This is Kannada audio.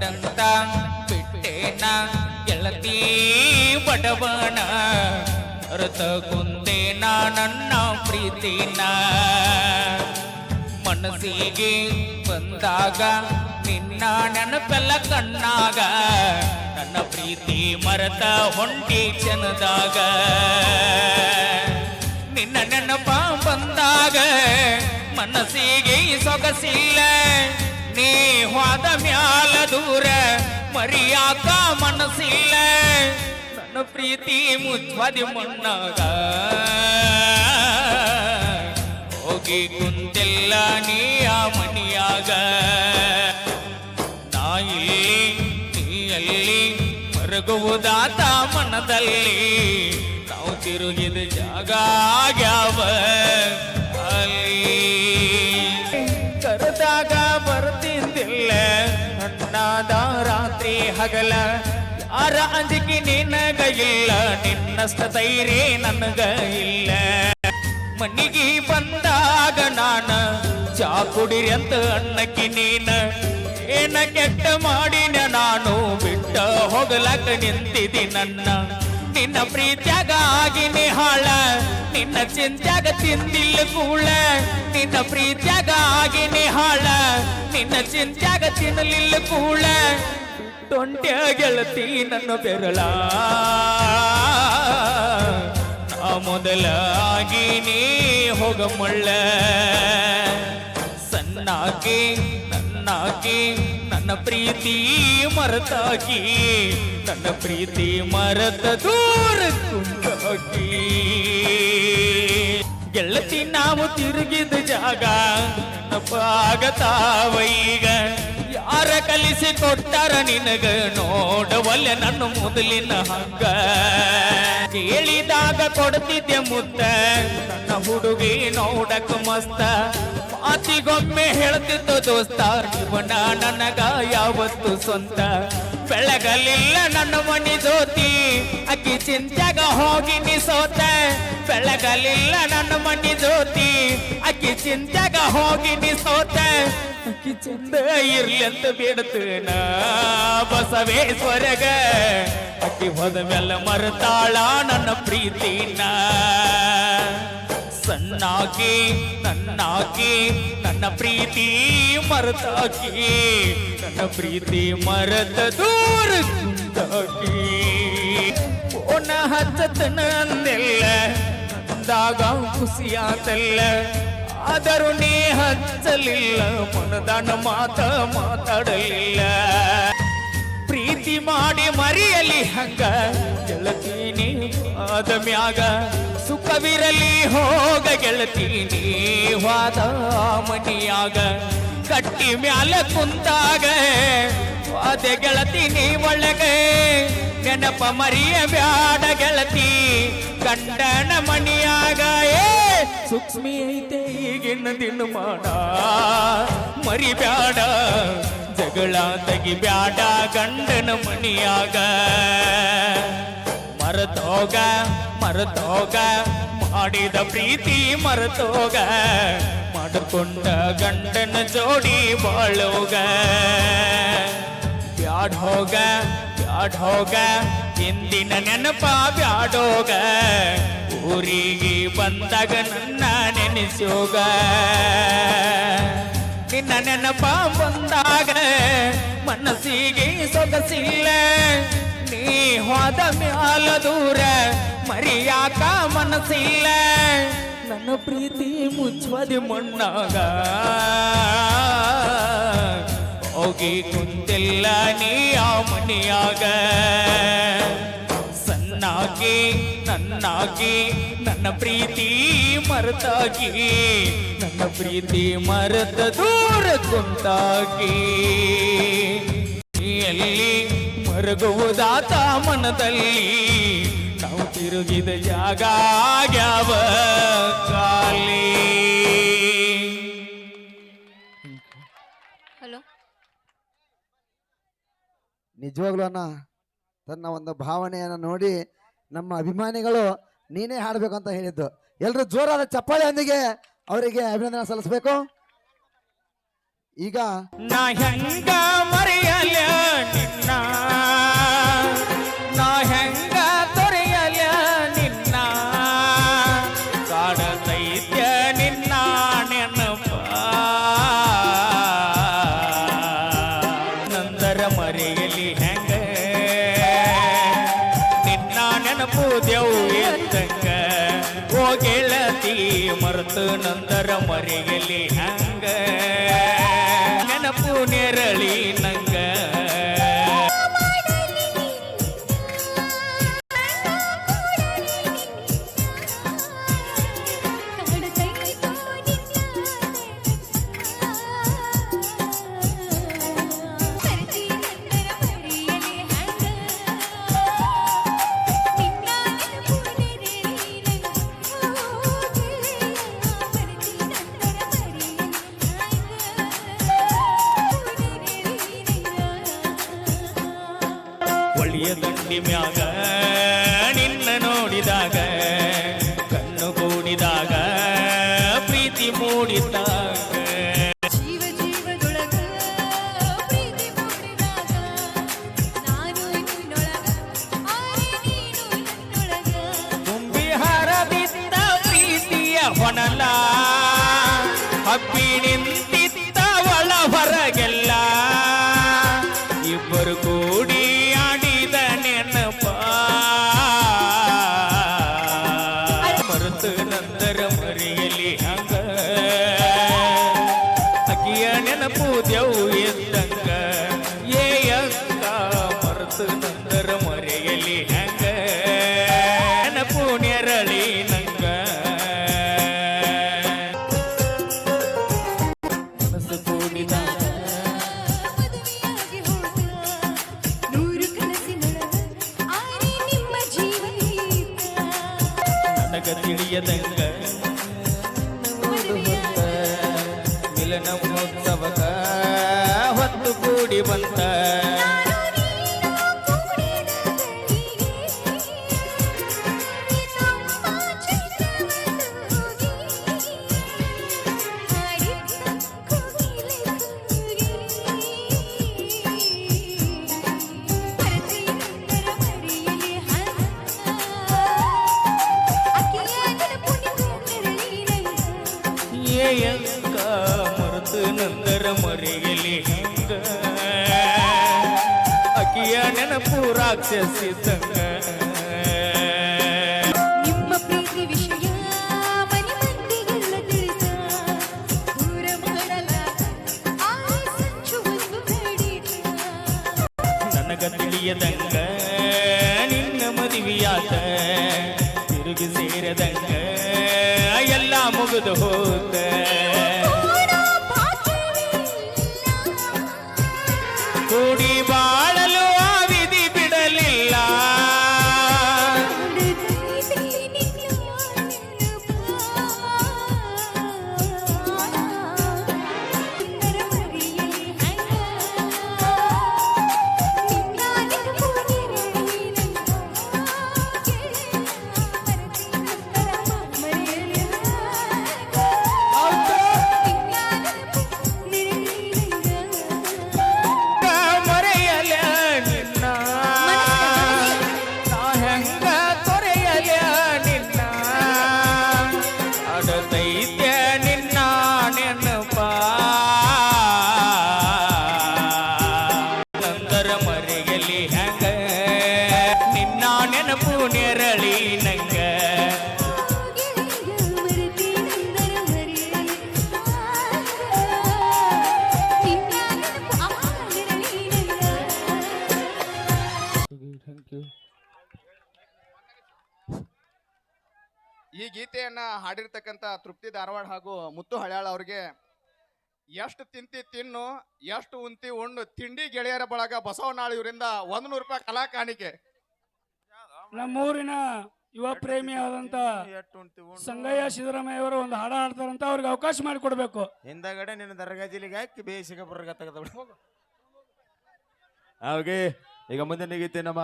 ಬ್ಯಾಡಂತ ಬಿಟ್ಟೇನ ಗೆಳತಿ ಬಡವನ ಅರ್ಥ ಕುಂದೇನ ನನ್ನ ಪ್ರೀತಿನ ಮನಸ್ಸಿಗೆ ಬಂದಾಗ ನಿನ್ನ ನೆನಪೆಲ್ಲ ಕಣ್ಣಾಗ ನನ್ನ ಪ್ರೀತಿ ಮರೆತ ಹೊಂಟಿ ಚನದಾಗ ನಿನ್ನ ನೆನಪ ಬಂದಾಗ ಮನಸ್ಸಿಗೆ ಸೊಗಸಿಲ್ಲ ನೀ ಹೋದ ಮ್ಯಾಲ ದೂರ ಮರಿಯಾಕ ಮನಸ್ಸಿಲ್ಲ ನನ್ನ ಪ್ರೀತಿ ಮುಚ್ವಾದಿ ಮಣ್ಣಾಗ ಹೋಗಿ ಕುಂತೆಲ್ಲ ನೀ ಆ ಮನಿಯಾಗ ನಾ ಇಲ್ಲಿ ನೀ ಅಲ್ಲಿ ಮರಗುವುದಾತ ಮನದಲ್ಲಿ ನಾವು ತಿರುಗಿದ ಜಾಗ ಆಗ್ಯಾವ ಅಲ್ಲಿ ಕರೆದಾಗ ಬರ್ತಿದ್ದಿಲ್ಲ ಅಣ್ಣಾದ ರಾತ್ರಿ ಹಗಲ ಯಾರ ಅಂಜಿಕೆ ನಿನಗ ಇಲ್ಲ ನಿನ್ನಷ್ಟ ಧೈರ್ಯ ನನಗ ಇಲ್ಲ ಮನಿಗೆ ಬಂದಾಗ ನಾನ ಚಾ ಕುಡಿರಿ ಅಂತ ಅಣ್ಣಕ್ಕಿ ನೀನ ಏನ ಕೆಟ್ಟ ಮಾಡಿನ ನಾನು ಬಿಟ್ಟ ಹೋಗಲಕ ನಿಂತಿದಿ ನನ್ನ ನಿನ್ನ ಪ್ರೀತ್ಯಾಗ ಆಗಿನಿ ಹಾಳ ನಿನ್ನ ಚಿಂತ್ಯಾಗ ತಿಂದಿಲ್ಲ ಕೂಳ ನಿನ್ನ ಪ್ರೀತ್ಯಾಗ ಆಗಿನಿ ಹಾಳ ನಿನ್ನ ಚಿಂತ್ಯಾಗ ತಿನ್ನಲಿಲ್ಲ ಕೂಳ ತೊಂಟ್ಯ ಗೆಳತಿ ನನ್ನ ಬೆರಳ ನಾ ಮೊದಲಾಗಿ ನೀ ಹೋಗಮಳ್ಳ ಸಣ್ಣಾಗಿ ನನ್ನಾಗಿ ನನ್ನ ಪ್ರೀತಿ ಮರೆತಾಗಿ ನನ್ನ ಪ್ರೀತಿ ಮರೆತ ದೂರ ಕುಂತಾಗಿ ಗೆಳತಿ ನಾವು ತಿರುಗಿದ ಜಾಗ ನೆನಪಾಗತಾವ ಈಗ ಯಾರ ಕಲಿಸಿ ಕೊಟ್ಟಾರ ನಿನಗ ನೋಡವಲ್ಲ ನನ್ನ ಮೊದಲಿನ ಹಂಗ ಕೇಳಿದಾಗ ಕೊಡ್ತಿದ್ದೆ ಮುತ್ತ ನನ್ನ ಹುಡುಗಿ ನೋಡಕ ಮಸ್ತ ಮಾತಿಗೊಮ್ಮೆ ಹೇಳ್ತಿತ್ತು ದೋಸ್ತ ಜೀವನ ನನಗ ಯಾವತ್ತು ಸ್ವಂತ ಬೆಳಗಲಿಲ್ಲ ನನ್ನ ಮನಿ ಜ್ಯೋತಿ ಅಕ್ಕಿ ಚಿಂತ್ಯಾಗ ಹೋಗಿ ನೀ ಸೋತ ಬೆಳಗಲಿಲ್ಲ ನನ್ನ ಮನಿ ಜ್ಯೋತಿ ಅಕ್ಕಿ ಚಿಂತ್ಯಾಗ ಹೋಗಿ ನೀ ಸೋತ ಅಕ್ಕಿ ಚಂದ ಇರ್ಲಿ ಅಂತ ಬೇಡ್ತೇನ ಬಸವೇಶ್ವರಗ ಅಕ್ಕಿ ಹೋದ ಮೇಲೆ ಮರೆತಾಳ ನನ್ನ ಪ್ರೀತಿನ ಸಣ್ಣಾಗಿ ನನ್ನಾಗಿ ನನ್ನ ಪ್ರೀತಿ ಮರೆತಾಗಿ ನನ್ನ ಪ್ರೀತಿ ಮರೆತ ದೂರ ಕುಂತಾಗಿ ಪೋನ ಹಚ್ಚತನ ಅಂದೆಲ್ಲ ಅಂದಾಗ ಖುಷಿಯಾತಲ್ಲ ಆದರೂ ನೀ ಹಚ್ಚಲಿಲ್ಲ ಮನದಾನ ಮಾತಾಡಲಿಲ್ಲ ಪ್ರೀತಿ ಮಾಡಿ ಮರಿಯಲಿ ಹಂಗ ಗೆಳತೀನಿ ಆದ ಮ್ಯಾಗ ಸುಖವಿರಲಿ ಹೋಗ ಗೆಳತೀನಿ ವಾದ ಮನಿಯಾಗ ಕಟ್ಟಿ ಮ್ಯಾಲ ಕುಂತಾಗ ವಾದ ಗೆಳತೀನಿ ಒಳಗೆ ನೆನಪ ಮರಿಯ ಬ್ಯಾಡ ಗೆಳತಿ ಗಂಡನ ಮನಿಯಾಗ ಸೂಕ್ಷ್ಮಿ ಐತೆ ಈಗಿನ ದಿನ ಮಾಡ ಮರಿ ಬ್ಯಾಡ ಜಗಳ ತೆಗಿ ಬ್ಯಾಡ ಗಂಡನ ಮನಿಯಾಗ ಮರೆತೋಗ ಮಾಡಿದ ಪ್ರೀತಿ ಮರೆತೋಗ ಮಾಡಿಕೊಂಡ ಗಂಡನ ಜೋಡಿ ಬಾಳೋಗ ಬ್ಯಾಡ್ ಹೋಗ ಇಂದಿನ ನೆನಪ ಬ್ಯಾಡೋಗ ಊರಿಗೆ ಬಂದಾಗ ನನ್ನ ನೆನೆಸೋಗ ನಿನ್ನ ನೆನಪ ಬಂದಾಗ ಮನಸ್ಸಿಗೆ ಸೊಗಸಿಲ್ಲ ನೀ ಹೋದ ಮ್ಯಾಲ ದೂರ ಮರಿಯಾಕ ಮನಸ್ಸಿಲ್ಲ ನನ್ನ ಪ್ರೀತಿ ಮುಚ್ಚುವದಿ ಮಣ್ಣಾಗ ಹೋಗಿ ಕುಂತಿಲ್ಲ ನೀ ಆ ಮನಿಯಾಗ ಸಣ್ಣಾಗಿ ನನ್ನಾಗಿ ನನ್ನ ಪ್ರೀತಿ ಮರೆತಾಗಿ ನನ್ನ ಪ್ರೀತಿ ಮರೆತ ದೂರ ಕುಂತಾಗಿ ಎಲ್ಲಿ ಮರಗುವುದಾತ ಮನದಲ್ಲಿ ನಾವು ತಿರುಗಿದ ಜಾಗ ಆಗ್ಯಾವ ಕಾಲಿ. ಹಲೋ, ನಿಜವಾಗ್ಲೂ ಅಣ್ಣ ತನ್ನ ಒಂದು ಭಾವನೆಯನ್ನು ನೋಡಿ ನಮ್ಮ ಅಭಿಮಾನಿಗಳು ನೀನೇ ಹಾಡಬೇಕಂತ ಹೇಳಿದ್ದು. ಎಲ್ಲರೂ ಜೋರಾದ ಚಪ್ಪಾಳೆಯೊಂದಿಗೆ ಅವರಿಗೆ ಅಭಿನಂದನೆ ಸಲ್ಲಿಸಬೇಕು. ಈಗ ನಾ ಹೆಂಗ ಮರೆಯಲ ನಿನ್ನ ನಾ ಹೆಂಗ ತೊರೆಯಲ ನಿನ್ನ ಕಾಡತೈತ್ಯ ನಿನ್ನ ನೆನಪ ನಂದರ ಮರೆಯಲಿ ಹೆಂಗ ನಿನ್ನ ನೆನಪು ದೇವು ಎದ್ದಂಗ ಓ ಗೆಳತಿ ಮರೆತು ನಂದರ ಮರೆಯಲಿ ಹೆಂಗ ನೆನಪು ನೆರಳಿ ನಂಗ ಒಳ್ಳೆಯ ದಂಡಿ ಮ್ಯಾಗ ನಿನ್ನ ನೋಡಿದಾಗ ಕಣ್ಣು ಕೂಡಿದಾಗ ಪ್ರೀತಿ ಮೂಡಿದಾಗ ಜೀವ ಜೀವದೊಳಗ ಪ್ರೀತಿ ಮೂಡಿದಾಗ ನಾನು ನಿನ್ನೊಳಗ ಆರೆ ನೀನು ನನ್ನೊಳಗ ತುಂಬಿ ಹರದಿದ್ದ ಪ್ರೀತಿಯ ಹೊನಲ ಹಬ್ಬಿ ನಿಂತಿದ್ದ ಒಳ ಹೊರಗೆಲ್ಲ ಇಬ್ಬರು ಕೂಡಿ ಆಡಿದ ನೆನಪ ಮರೆತು ನಂದರ ಮರೆಯಲಿ ಹಂಗ ಅಕ್ಕಿಯ ನೆನಪು ದೇವು ಎದ್ದಂಗ ಏಯಂಗ ಮರೆತು ನಂದರ ಮರೆಯಲಿ ಹಂಗ ನೆನಪು ನೆರಳಿ ನಂಗ ಮನಸ್ಸು ಕೂಡಿದಾಗ ಮದುವೆಯಾಗಿ ಹೋದ ನೂರು ಕನಸಿನೊಳಗ ಆರೆ ನಿಮ್ಮ ಜೀವನೀತ ನನಗ ತಿಳಿಯದಂಗ ಮದುವೆಯಾದ ಮಿಲನ ಮಹೋತ್ಸವಕ ಹೊತ್ತು ಕೂಡಿ ಬಂತ ನಾನು ನೀನು ಕೂಡಿದ ಗಳಿಗೆ ಇನ್ನೊಬ್ಬ ಚೈತ್ರವನೂಗಿ ಹಾಡಿದ ಕೋಗಿಲೆ ಕೂಗಿ ಮರೆತಿ ನಂದರ ಮರೆಯಲಿ ಹಂಗ ಅಕ್ಕಿಯ ನೆನಪು ನಿನ್ನ ನೆರಳಿನಂಗ ಏಯಂಕ ಮರೆತು ನಂದರ ಮರೆಯಲಿ ಹಂಗ ಅಕ್ಕಿಯ ನೆನಪು ರಾಕ್ಷಸಿದಂಗ ನಿಮ್ಮ ಪ್ರೀತಿ ವಿಷಯ ಮನೆ ಮಂದಿಗೆಲ್ಲ ತಿಳಿದ ದೂರ ಮಾಡಲಾಗ ಆ ಸಂಚು ಒಂದು ಕಡಿತ ನನಗ ತಿಳಿಯದಂಗ ನಿನ್ನ ಮದುವೆಯಾತ ತಿರುಗಿ ಸೇರದಂಗ ಎಲ್ಲ ಮುಗಿದು ಹೋದ ಕೂಡ ಭಾಗ್ಯವಿಲ್ಲ ಕೂಡಿ ಬಾಳಲು ಆ ವಿಧಿ ಬಿಡಲಿಲ್ಲ ನೋಡದೈತಿ ನಿನ್ನ ನೆನಪ ಸುಂದರ ಮರೆಯಲಿ ಹಂಗ ನಿನ್ನ ನೆನಪು ನೆರಳಿನಂಗ ಮರೆತಿ ನಂದರ ಮರೆಯಲಿ ಹಂಗ ನಿನ್ನ ನೆನಪು ನೆರಳಿನಂಗ ಮರೆಯಲ ನಿನ್ನ ನಾ ಹೆಂಗ ತೊರೆಯಲ ನಿನ್ನ ಅಡತೈತ್ಯ ನಿನ್ನ ನೆನಪ ನಂದರ ಮರೆಯಲಿ ಹೆಂಗ ನಿನ್ನ ನೆನಪು ನೆರಳಿ ನಂಗ ಮರೆತಿ ನಂದರ ಮರೆಯಲಿ ನಿನ್ನ ನೆನಪು ಅಮ್ಮ ನೆರಳಿನಂಗ ಥ್ಯಾಂಕ್ ಯು ಈ ಗೀತೆಯನ್ನ ಹಾಡಿರ್ತಕ್ಕಂಥ ತೃಪ್ತಿ ಧಾರವಾಡ ಹಾಗೂ ಮುತ್ತು ಹಳ್ಯಾಳ ಅವ್ರಿಗೆ ಎಷ್ಟು ತಿಂತಿ ತಿನ್ನು ಎಷ್ಟು ಉಂತಿ ಉಣ್ಣು ತಿಂಡಿ ಗೆಳೆಯರ ಬಳಗ ಬಸವನಾಳು ಇವರಿಂದ 100 ರೂಪಾಯಿ ಕಲಾ ಕಾಣಿಕೆ. ನಮ್ಮೂರಿನ ಯುವ ಪ್ರೇಮಿಯಾದಂತ ಸಂಗಯ್ಯ ಸಿದ್ದರಾಮಯ್ಯ ಅವರು ಒಂದು ಹಾಡ ಹಾಡ್ತಾರಂತ ಅವ್ರಿಗೆ ಅವಕಾಶ ಮಾಡಿಕೊಡ್ಬೇಕು. ಹಿಂದಗಡೆ ನಿನ್ನ ದರ್ಗಾ ಜಿಲ್ಲೆಗೆ ಹಾಕಿ ಬೇಸಿಗೆ ಬುರ್ಗ ತೆಗೆದ ಅವ್ರಿಗೆ ಈಗ ಮುಂದೆ ಗೀತೆ ನಮ್ಮ